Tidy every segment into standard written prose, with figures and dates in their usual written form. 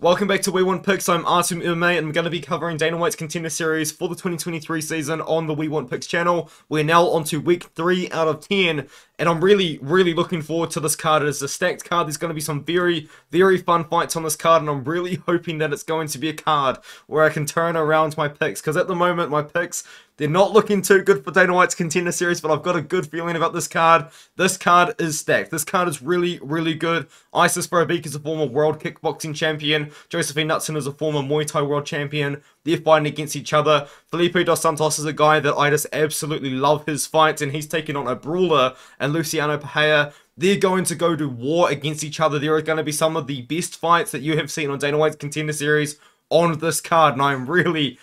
Welcome back to We Want Picks. I'm Artem MMA and I'm going to be covering Dana White's Contender Series for the 2023 season on the We Want Picks channel. We're now on to week 3 out of 10 and I'm really looking forward to this card. It is a stacked card. There's going to be some very fun fights on this card and I'm really hoping that it's going to be a card where I can turn around my picks, because at the moment my picks, they're not looking too good for Dana White's Contender Series, but I've got a good feeling about this card. This card is stacked. This card is really good. Verbeek is a former world kickboxing champion. Josefine Knutsson is a former Muay Thai world champion. They're fighting against each other. Felipe dos Santos is a guy that I just absolutely love his fights, and he's taking on a brawler, and Luciano Pereira. They're going to go to war against each other. There are going to be some of the best fights that you have seen on Dana White's Contender Series on this card, and I'm really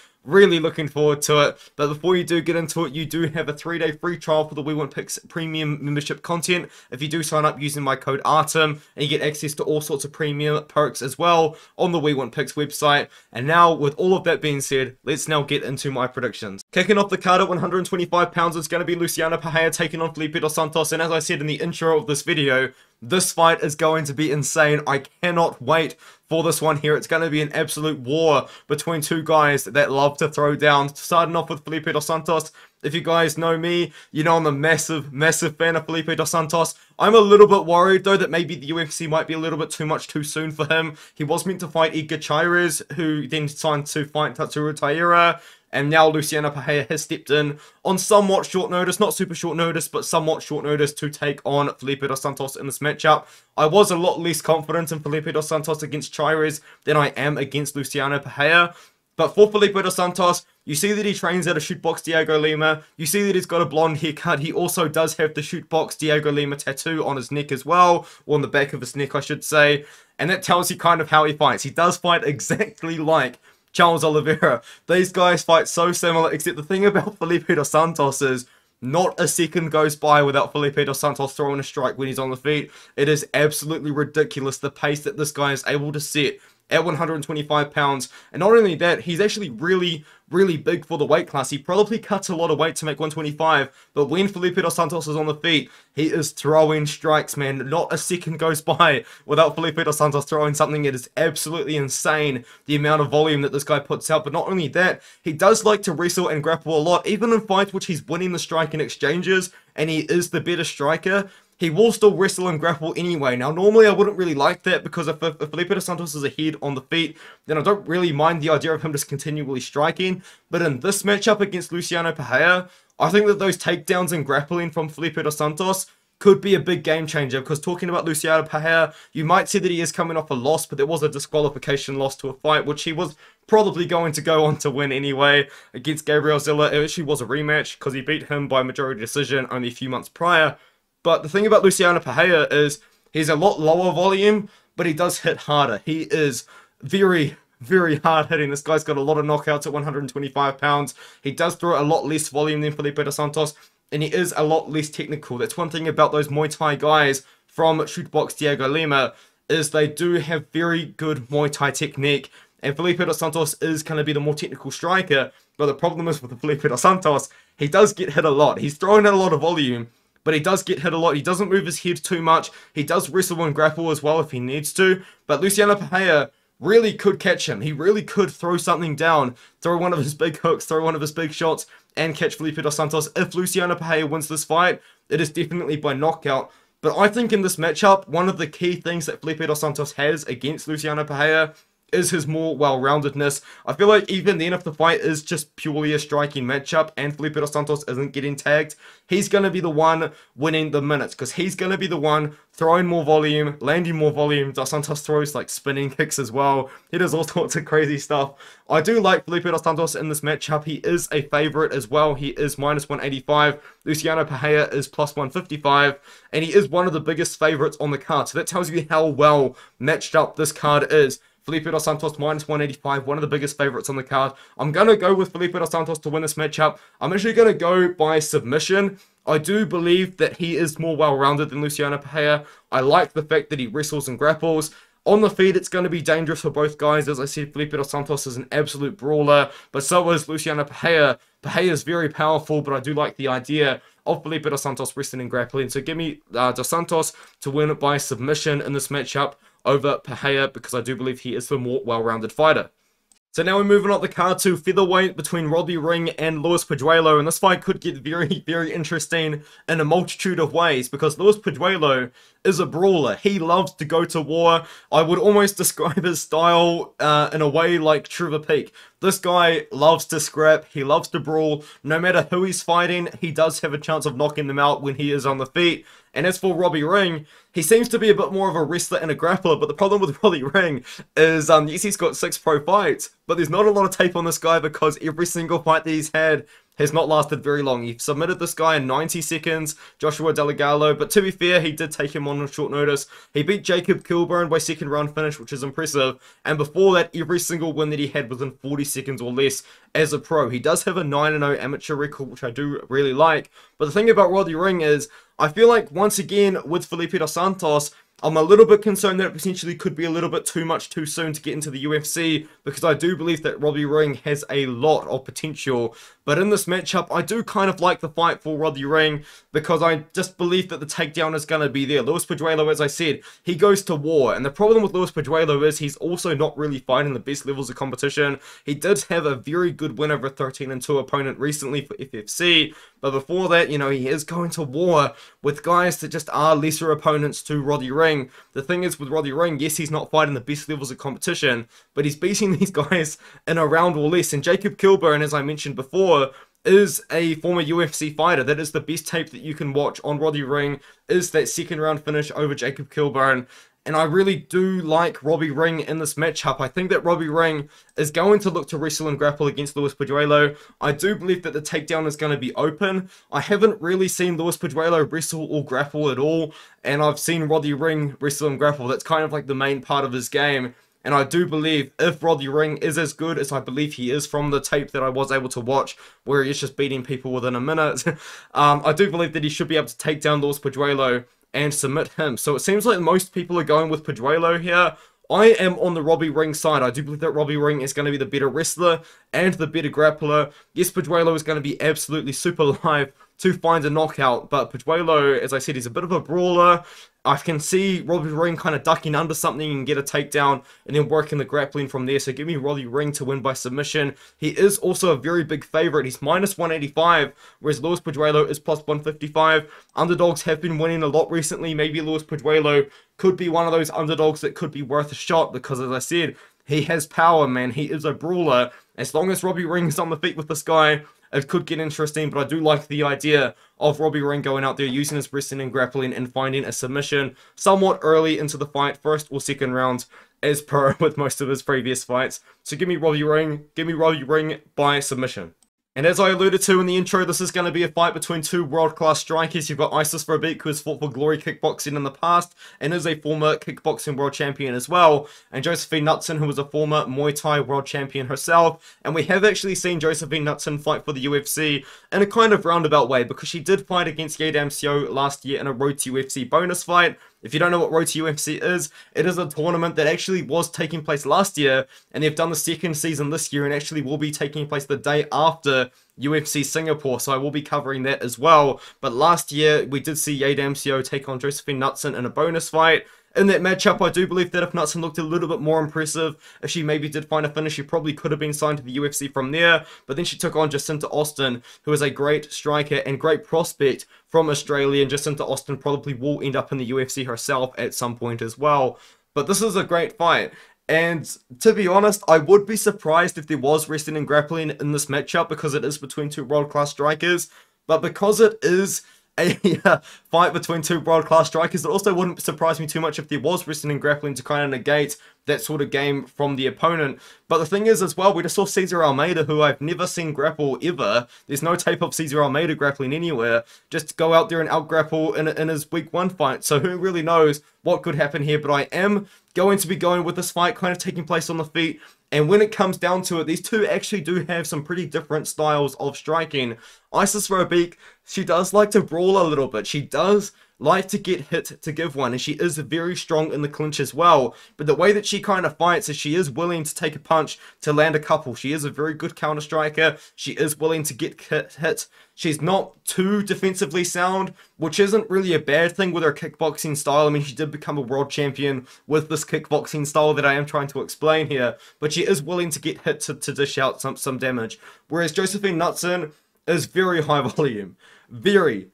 looking forward to it. But before you do get into it, you do have a 3-day free trial for the We Want Picks premium membership content if you do sign up using my code ARTEM, and you get access to all sorts of premium perks as well on the We Want Picks website. And now, with all of that being said, let's now get into my predictions. Kicking off the card at 125 pounds is going to be Luciano Pereira taking on Felipe dos Santos, and as I said in the intro of this video, this fight is going to be insane. I cannot wait for this one here. It's going to be an absolute war between two guys that love to throw down. Starting off with Felipe dos Santos. If you guys know me, you know I'm a massive fan of Felipe dos Santos. I'm a little bit worried though that maybe the UFC might be a little bit too soon for him. He was meant to fight Zhachary, who then signed to fight Tatsuro Taira. And now Luciano Pereira has stepped in on somewhat short notice, not super short notice, but somewhat short notice to take on Felipe dos Santos in this matchup. I was a lot less confident in Felipe dos Santos against Chires than I am against Luciano Pereira. But for Felipe dos Santos, you see that he trains at a shootbox Diego Lima. You see that he's got a blonde haircut. He also does have the shootbox Diego Lima tattoo on his neck as well, or on the back of his neck, I should say. And that tells you kind of how he fights. He does fight exactly like Charles Oliveira. These guys fight so similar, except the thing about Felipe dos Santos is not a second goes by without Felipe dos Santos throwing a strike when he's on the feet. It is absolutely ridiculous the pace that this guy is able to set at 125 pounds. And not only that, he's actually really big for the weight class. He probably cuts a lot of weight to make 125, but when Felipe dos Santos is on the feet, he is throwing strikes, man. Not a second goes by without Felipe dos Santos throwing something. It is absolutely insane, the amount of volume that this guy puts out. But not only that, he does like to wrestle and grapple a lot, even in fights which he's winning the strike in exchanges, and he is the better striker. He will still wrestle and grapple anyway. Now, normally I wouldn't really like that, because if Felipe dos Santos is ahead on the feet, then I don't really mind the idea of him just continually striking. But in this matchup against Luciano Pereira, I think that those takedowns and grappling from Felipe dos Santos could be a big game changer, because talking about Luciano Pereira, you might see that he is coming off a loss, but there was a disqualification loss to a fight, which he was probably going to go on to win anyway against Gabriel Zilla. It actually was a rematch, because he beat him by majority decision only a few months prior. But the thing about Luciano Pereira is he's a lot lower volume, but he does hit harder. He is very hard hitting. This guy's got a lot of knockouts at 125 pounds. He does throw a lot less volume than Felipe dos Santos, and he is a lot less technical. That's one thing about those Muay Thai guys from shootbox Diego Lima, is they do have very good Muay Thai technique, and Felipe dos Santos is going to be the more technical striker. But the problem is with Felipe dos Santos, he does get hit a lot. He's throwing out a lot of volume, but he does get hit a lot. He doesn't move his head too much. He does wrestle and grapple as well if he needs to. But Luciano Pereira really could catch him. He really could throw something down, throw one of his big hooks, throw one of his big shots, and catch Felipe dos Santos. If Luciano Pereira wins this fight, it is definitely by knockout. But I think in this matchup, one of the key things that Felipe dos Santos has against Luciano Pereira is his more well-roundedness. I feel like even then, if the fight is just purely a striking matchup and Felipe dos Santos isn't getting tagged, he's going to be the one winning the minutes, because he's going to be the one throwing more volume, landing more volume. Dos Santos throws like spinning kicks as well. He does all sorts of crazy stuff. I do like Felipe dos Santos in this matchup. He is a favorite as well. He is -185. Luciano Pereira is +155, and he is one of the biggest favorites on the card. So that tells you how well matched up this card is. Felipe dos Santos -185, one of the biggest favorites on the card. I'm going to go with Felipe dos Santos to win this matchup. I'm actually going to go by submission. I do believe that he is more well-rounded than Luciano Pereira. I like the fact that he wrestles and grapples. On the feet, it's going to be dangerous for both guys. As I said, Felipe dos Santos is an absolute brawler, but so is Luciano Pereira. Pereira is very powerful, but I do like the idea of Felipe dos Santos wrestling and grappling. So give me dos Santos to win it by submission in this matchup. over Pereira because I do believe he is the more well-rounded fighter. So now we're moving on the card to featherweight between Robbie Ring and Luis Pajuelo, and this fight could get very, very interesting in a multitude of ways because Luis Pajuelo is a brawler. He loves to go to war. I would almost describe his style in a way like Trevor Peak. This guy loves to scrap, he loves to brawl. No matter who he's fighting, he does have a chance of knocking them out when he is on the feet. And as for Robbie Ring, he seems to be a bit more of a wrestler and a grappler, but the problem with Robbie Ring is, yes, he's got 6 pro fights, but there's not a lot of tape on this guy because every single fight that he's had has not lasted very long. He submitted this guy in 90 seconds, Joshua Delgado, but to be fair, he did take him on short notice. He beat Jacob Kilburn by second round finish, which is impressive, and before that, every single win that he had was in 40 seconds or less as a pro. He does have a 9-0 amateur record, which I do really like, but the thing about Robbie Ring is, I feel like, once again, with Felipe dos Santos, I'm a little bit concerned that it potentially could be a little bit too much too soon to get into the UFC because I do believe that Robbie Ring has a lot of potential. But in this matchup, I do kind of like the fight for Robbie Ring because I just believe that the takedown is going to be there. Luis Pajuelo, as I said, he goes to war. And the problem with Luis Pajuelo is he's also not really fighting the best levels of competition. He did have a very good win over a 13-2 opponent recently for FFC. But before that, you know, he is going to war with guys that just are lesser opponents to Robbie Ring. The thing is with Robbie Ring, yes, he's not fighting the best levels of competition, but he's beating these guys in a round or less. And Jacob Kilburn, as I mentioned before, is a former UFC fighter. That is the best tape that you can watch on Robbie Ring, is that second round finish over Jacob Kilburn. And I really do like Robbie Ring in this matchup. I think that Robbie Ring is going to look to wrestle and grapple against Luis Pajuelo. I do believe that the takedown is going to be open. I haven't really seen Luis Pajuelo wrestle or grapple at all. And I've seen Robbie Ring wrestle and grapple. That's kind of like the main part of his game. And I do believe if Robbie Ring is as good as I believe he is from the tape that I was able to watch, where he's just beating people within a minute, I do believe that he should be able to take down Luis Pajuelo and submit him. So it seems like most people are going with Pajuelo here. I am on the Robbie Ring side. I do believe that Robbie Ring is going to be the better wrestler and the better grappler. Yes, Pajuelo is going to be absolutely super live to find a knockout, but Pajuelo, as I said, he's a bit of a brawler. I can see Robbie Ring kind of ducking under something and get a takedown and then working the grappling from there. So give me Robbie Ring to win by submission. He is also a very big favorite. He's minus 185, whereas Luis Pajuelo is plus 155. Underdogs have been winning a lot recently. Maybe Luis Pajuelo could be one of those underdogs that could be worth a shot because, as I said, he has power, man. He is a brawler. As long as Robbie Ring is on the feet with this guy, it could get interesting, but I do like the idea of Robbie Ring going out there, using his wrestling and grappling and finding a submission somewhat early into the fight, first or second round, as per with most of his previous fights. So give me Robbie Ring by submission. And as I alluded to in the intro, this is going to be a fight between two world-class strikers. You've got Verbeek, who has fought for Glory Kickboxing in the past, and is a former kickboxing world champion as well. And Josefine Knutsson, who was a former Muay Thai world champion herself. And we have actually seen Josefine Knutsson fight for the UFC in a kind of roundabout way, because she did fight against DWCS last year in a Road to UFC bonus fight. If you don't know what Road to UFC is, it is a tournament that actually was taking place last year, and they've done the second season this year, and actually will be taking place the day after UFC Singapore, so I will be covering that as well. But last year, we did see DWCS take on Josefine Knutsson in a bonus fight. In that matchup, I do believe that if Knutsson looked a little bit more impressive, if she maybe did find a finish, she probably could have been signed to the UFC from there. But then she took on Jacinta Austin, who is a great striker and great prospect from Australia. And Jacinta Austin probably will end up in the UFC herself at some point as well. But this is a great fight. And to be honest, I would be surprised if there was wrestling and grappling in this matchup, because it is between two world-class strikers. But because it is a fight between two world-class strikers, it also wouldn't surprise me too much if there was wrestling and grappling to kind of negate that sort of game from the opponent. But the thing is as well, we just saw Cesar Almeida, who I've never seen grapple ever. There's no tape of Cesar Almeida grappling anywhere. Just go out there and out-grapple in his week 1 fight. So who really knows what could happen here. But I am going to be going with this fight kind of taking place on the feet. And when it comes down to it, these two actually do have some pretty different styles of striking. Verbeek, she does like to brawl a little bit. She does like to get hit to give one, and she is very strong in the clinch as well. But the way that she kind of fights is she is willing to take a punch to land a couple. She is a very good counter striker. She is willing to get hit. She's not too defensively sound, which isn't really a bad thing with her kickboxing style. I mean, she did become a world champion with this kickboxing style that I am trying to explain here, but she is willing to get hit to dish out some damage. Whereas Josefine Knutsson is very high volume. Very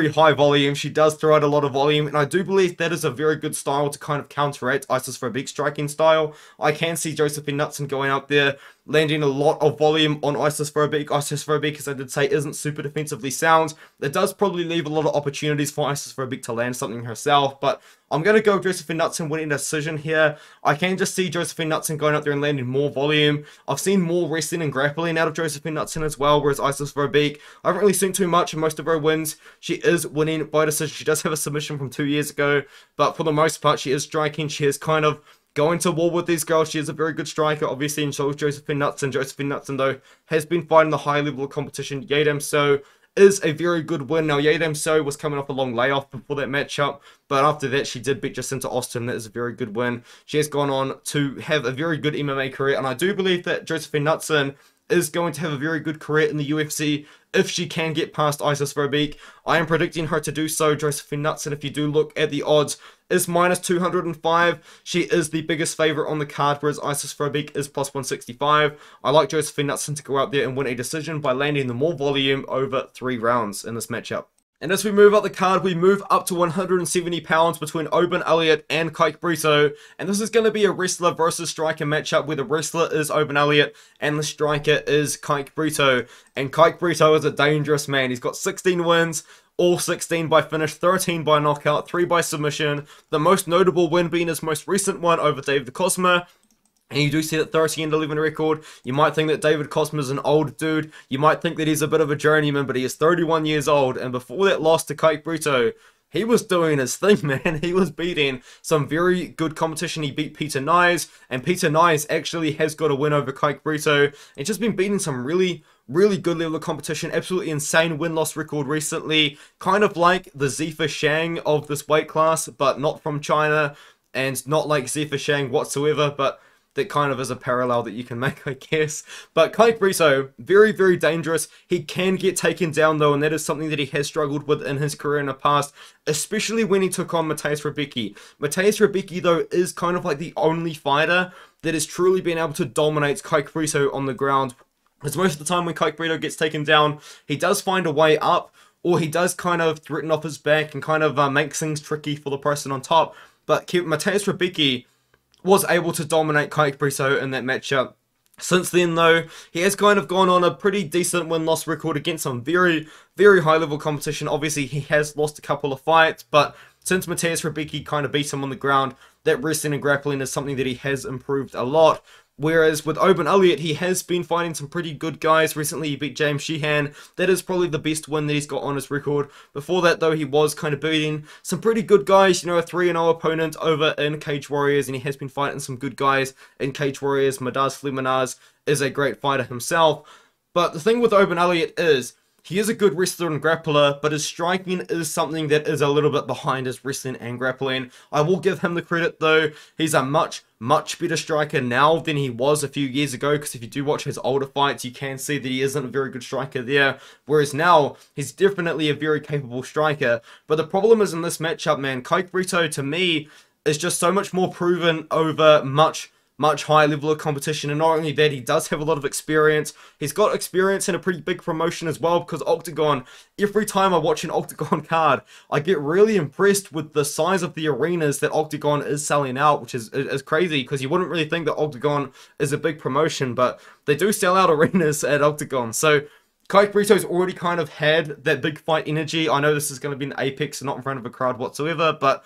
high volume. She does throw out a lot of volume, and I do believe that is a very good style to kind of counteract Isis Verbeek's striking style. I can see Josefine Knutsson going out there, landing a lot of volume on Isis Verbeek. Isis Verbeek, as I did say, isn't super defensively sound. That does probably leave a lot of opportunities for Isis Verbeek to land something herself, but I'm going to go Josefine Knutsson winning a decision here. I can just see Josefine Knutsson going out there and landing more volume. I've seen more wrestling and grappling out of Josefine Knutsson as well, whereas Isis Verbeek, I haven't really seen too much in most of her wins. She is winning by decision. She does have a submission from 2 years ago, but for the most part, she is striking. She is kind of going to war with these girls. She is a very good striker, obviously, and so is Josefine Knutsson. Josefine Knutsson, though, has been fighting the high level of competition. Yadam So is a very good win. Now, Yadam So was coming off a long layoff before that matchup, but after that, she did beat Jacinta Austin. That is a very good win. She has gone on to have a very good MMA career, and I do believe that Josefine Knutsson is going to have a very good career in the UFC if she can get past Isis Verbeek. I am predicting her to do so. Josefine Knutsson, if you do look at the odds, is minus 205. She is the biggest favorite on the card, whereas Isis Verbeek is plus 165. I like Josefine Knutsson to go out there and win a decision by landing the more volume over 3 rounds in this matchup. And as we move up the card, we move up to 170 pounds between Oban, Elliot, and Kaik Brito. And this is going to be a wrestler versus striker matchup where the wrestler is Oban Elliot and the striker is Kaik Brito. And Kaik Brito is a dangerous man. He's got 16 wins, all 16 by finish, 13 by knockout, 3 by submission. The most notable win being his most recent one over David the Cosmo. And you do see that 30-11 record. You might think that David Cosmo is an old dude. You might think that he's a bit of a journeyman, but he is 31 years old. And before that loss to Kaik Brito, he was doing his thing, man. He was beating some very good competition. He beat Peter Nyes, and Peter Nyes actually has got a win over Kaik Brito. And just been beating some really good level of competition. Absolutely insane win-loss record recently. Kind of like the Zephyr Shang of this weight class, but not from China. And not like Zephyr Shang whatsoever, but that kind of is a parallel that you can make, I guess. But Kaik Brito, very dangerous. He can get taken down, though, and that is something that he has struggled with in his career in the past, especially when he took on Mateusz Rebecki. Mateusz Rebecki, though, is kind of like the only fighter that has truly been able to dominate Kaik Brito on the ground. Because most of the time when Kaik Brito gets taken down, he does find a way up, or he does kind of threaten off his back and kind of makes things tricky for the person on top. But Mateusz Rebecki was able to dominate Kaik Brito in that matchup. Since then, though, he has kind of gone on a pretty decent win-loss record against some very high-level competition. Obviously, he has lost a couple of fights, but since Mateusz Rebecki kind of beat him on the ground, that wrestling and grappling is something that he has improved a lot. Whereas with Oban Elliot, he has been fighting some pretty good guys. Recently, he beat James Sheehan. That is probably the best win that he's got on his record. Before that, though, he was kind of beating some pretty good guys. You know, a 3-0 opponent over in Cage Warriors, and he has been fighting some good guys in Cage Warriors. Madaz Flimanaz is a great fighter himself. But the thing with Oban Elliot is, he is a good wrestler and grappler, but his striking is something that is a little bit behind his wrestling and grappling. I will give him the credit, though. He's a much better striker now than he was a few years ago, because if you do watch his older fights, you can see that he isn't a very good striker there, whereas now, he's definitely a very capable striker. But the problem is in this matchup, man, Kaik Brito, to me, is just so much more proven over much higher level of competition. And not only that, he does have a lot of experience. He's got experience in a pretty big promotion as well, because Octagon, every time I watch an Octagon card, I get really impressed with the size of the arenas that Octagon is selling out, which is crazy, because you wouldn't really think that Octagon is a big promotion, but they do sell out arenas at Octagon. So Kaik Brito's already kind of had that big fight energy. I know this is going to be an Apex and not in front of a crowd whatsoever, but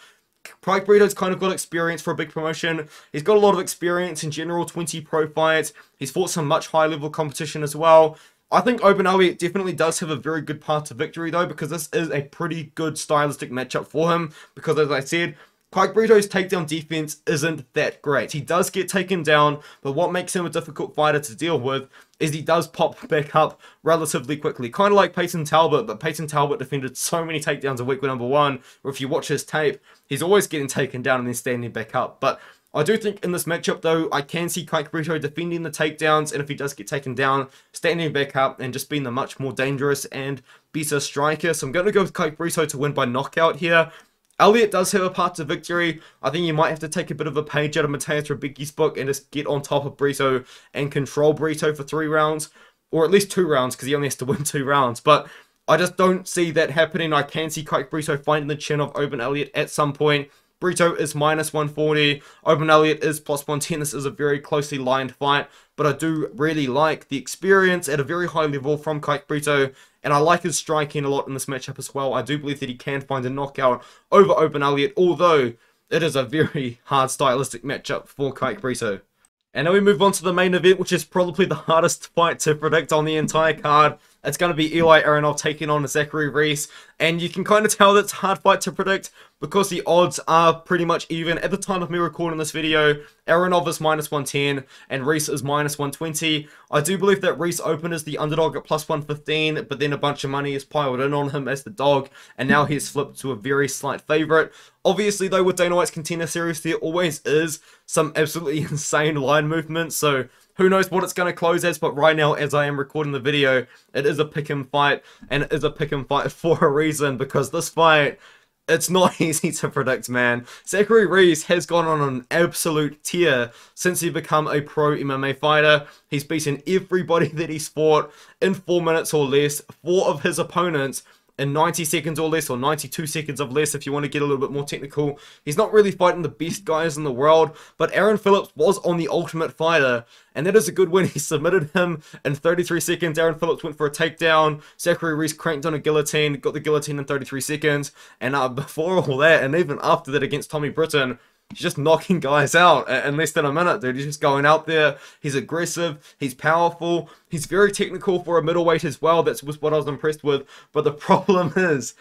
Kaik Brito's kind of got experience for a big promotion. He's got a lot of experience in general, 20 pro fights. He's fought some much high level competition as well. I think Oban Elliot definitely does have a very good path to victory, though, because this is a pretty good stylistic matchup for him. Because, as I said, Kaik Brito's takedown defense isn't that great. He does get taken down, but what makes him a difficult fighter to deal with is he does pop back up relatively quickly. Kind of like Peyton Talbot, but Peyton Talbot defended so many takedowns in week number 1, where if you watch his tape, he's always getting taken down and then standing back up. But I do think in this matchup, though, I can see Kaik Brito defending the takedowns, and if he does get taken down, standing back up and just being the much more dangerous and better striker. So I'm going to go with Kaik Brito to win by knockout here. Elliot does have a path to victory. I think you might have to take a bit of a page out of Mateusz Rebecki's book and just get on top of Brito and control Brito for 3 rounds, or at least 2 rounds, because he only has to win 2 rounds. But I just don't see that happening. I can see Kaik Brito finding the chin of Oban Elliot at some point. Brito is -140, Oban Elliot is +110. This is a very closely lined fight, but I do really like the experience at a very high level from Kaik Brito, and I like his striking a lot in this matchup as well. I do believe that he can find a knockout over Oban Elliot, although it is a very hard stylistic matchup for Kaik Brito. And now we move on to the main event, which is probably the hardest fight to predict on the entire card. It's going to be Eli Aronov taking on Zhachary Reese. And you can kind of tell that's a hard fight to predict because the odds are pretty much even. At the time of me recording this video, Aronov is -110 and Reese is -120. I do believe that Reese opened as the underdog at +115, but then a bunch of money is piled in on him as the dog, and now he's flipped to a very slight favorite. Obviously, though, with Dana White's Contender Series, there always is some absolutely insane line movement, so who knows what it's going to close as, but right now, as I am recording the video, it is a pick'em fight, and it is a pick'em fight for a reason, because this fight, it's not easy to predict, man. Zhachary Reese has gone on an absolute tear since he become a pro MMA fighter. He's beaten everybody that he's fought in 4 minutes or less. 4 of his opponents in 90 seconds or less, or 92 seconds of less if you want to get a little bit more technical. He's not really fighting the best guys in the world, but Aaron Phillips was on the Ultimate Fighter, and that is a good win. He submitted him in 33 seconds. Aaron Phillips went for a takedown. Zachary Reese cranked on a guillotine, got the guillotine in 33 seconds, and before all that, and even after that against Tommy Britton, he's just knocking guys out in less than a minute, dude. He's just going out there. He's aggressive. He's powerful. He's very technical for a middleweight as well. That's what I was impressed with. But the problem is,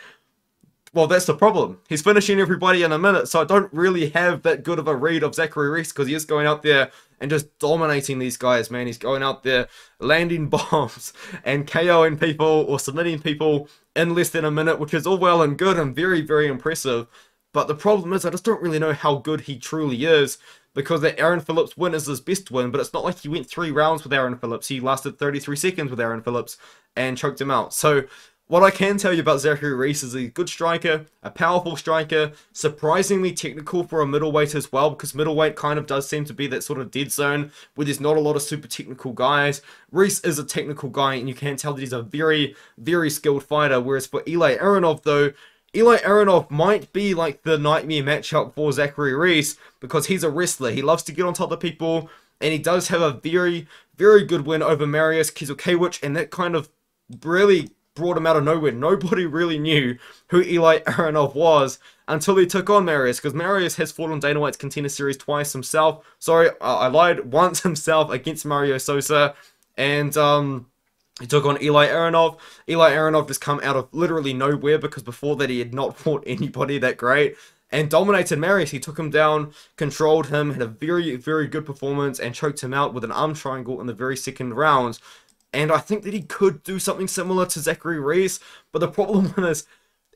well, that's the problem. He's finishing everybody in a minute, so I don't really have that good of a read of Zachary Reese because he is going out there and just dominating these guys, man. He's going out there landing bombs and KOing people or submitting people in less than a minute, which is all well and good and very, very impressive. But the problem is, I just don't really know how good he truly is, because that Aaron Phillips win is his best win, but it's not like he went 3 rounds with Aaron Phillips. He lasted 33 seconds with Aaron Phillips and choked him out. So what I can tell you about Zachary Reese is a good striker, a powerful striker, surprisingly technical for a middleweight as well, because middleweight kind of does seem to be that sort of dead zone where there's not a lot of super technical guys. Reese is a technical guy, and you can tell that he's a very, very skilled fighter, whereas for Eli Aronov, though, Eli Aronov might be like the nightmare matchup for Zachary Reese because he's a wrestler. He loves to get on top of people, and he does have a very, very good win over Mariusz Kielkiewicz, and that kind of really brought him out of nowhere. Nobody really knew who Eli Aronov was until he took on Mariusz, because Mariusz has fought on Dana White's Contender Series twice himself. Sorry, I lied. Once himself against Mario Sosa, and he took on Eli Aronov. Eli Aronov just come out of literally nowhere, because before that he had not fought anybody that great, and dominated Mariusz. He took him down, controlled him, had a very, very good performance, and choked him out with an arm triangle in the very second round. And I think that he could do something similar to Zachary Reese, but the problem is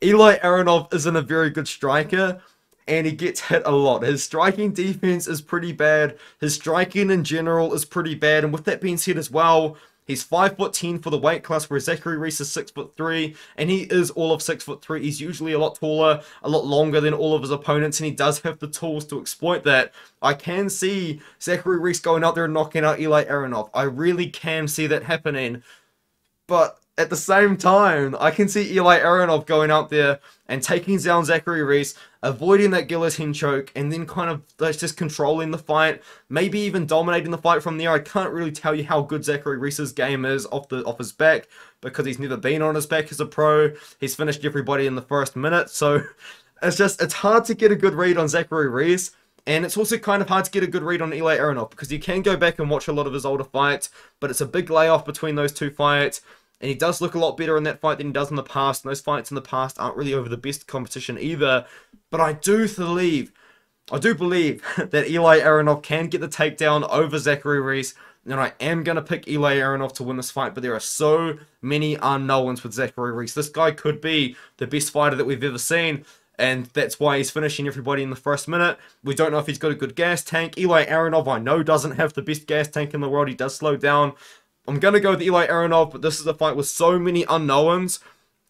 Eli Aronov isn't a very good striker, and he gets hit a lot. His striking defense is pretty bad. His striking in general is pretty bad, and with that being said as well, he's 5'10" for the weight class, where Zachary Reese is 6'3", and he is all of 6'3". He's usually a lot taller, a lot longer than all of his opponents, and he does have the tools to exploit that. I can see Zachary Reese going out there and knocking out Eli Aronov. I really can see that happening, but at the same time, I can see Eli Aronov going out there and taking down Zachary Reese, avoiding that guillotine choke, and then kind of just controlling the fight, maybe even dominating the fight from there. I can't really tell you how good Zachary Reese's game is off his back, because he's never been on his back as a pro. He's finished everybody in the first minute, so it's hard to get a good read on Zachary Reese. And it's also kind of hard to get a good read on Eli Aronov, because you can go back and watch a lot of his older fights, but it's a big layoff between those two fights. And he does look a lot better in that fight than he does in the past. And those fights in the past aren't really over the best competition either. But I do believe I do believe that Eli Aronov can get the takedown over Zhachary Reese, and I am going to pick Eli Aronov to win this fight, but there are so many unknowns with Zhachary Reese. This guy could be the best fighter that we've ever seen, and that's why he's finishing everybody in the first minute. We don't know if he's got a good gas tank. Eli Aronov, I know, doesn't have the best gas tank in the world. He does slow down. I'm going to go with Eli Aronov, but this is a fight with so many unknowns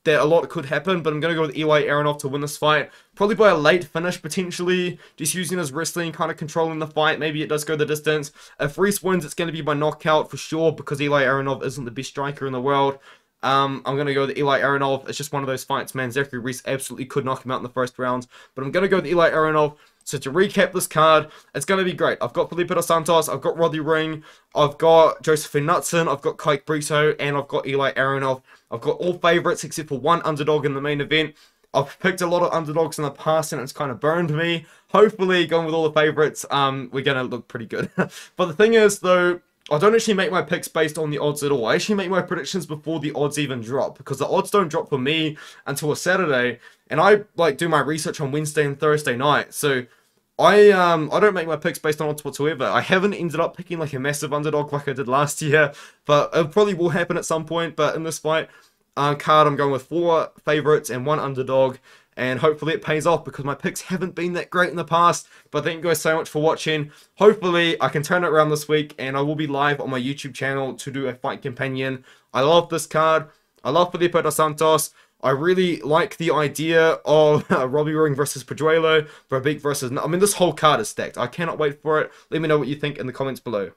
that a lot could happen, but I'm going to go with Eli Aronov to win this fight. Probably by a late finish, potentially. Just using his wrestling, kind of controlling the fight. Maybe it does go the distance. If Reese wins, it's going to be by knockout for sure, because Eli Aronov isn't the best striker in the world. I'm going to go with Eli Aronov. It's just one of those fights, man. Zhachary Reese absolutely could knock him out in the first round. But I'm going to go with Eli Aronov. So to recap this card, it's going to be great. I've got Felipe Santos, I've got Robbie Ring, I've got Josefine Knutsson, I've got Kaik Brito, and I've got Eli Aronov. I've got all favourites except for one underdog in the main event. I've picked a lot of underdogs in the past and it's kind of burned me. Hopefully, going with all the favourites, we're going to look pretty good. But the thing is, though, I don't actually make my picks based on the odds at all. I actually make my predictions before the odds even drop, because the odds don't drop for me until a Saturday, and I do my research on Wednesday and Thursday night. So I don't make my picks based on odds whatsoever. I haven't ended up picking like a massive underdog like I did last year, but it probably will happen at some point. But in this fight card, I'm going with 4 favourites and 1 underdog, and hopefully it pays off, because my picks haven't been that great in the past. But thank you guys so much for watching. Hopefully I can turn it around this week, and I will be live on my YouTube channel to do a fight companion. I love this card. I love Felipe dos Santos. I really like the idea of Robbie Ring versus Pajuelo, Verbeek versus... I mean, this whole card is stacked. I cannot wait for it. Let me know what you think in the comments below.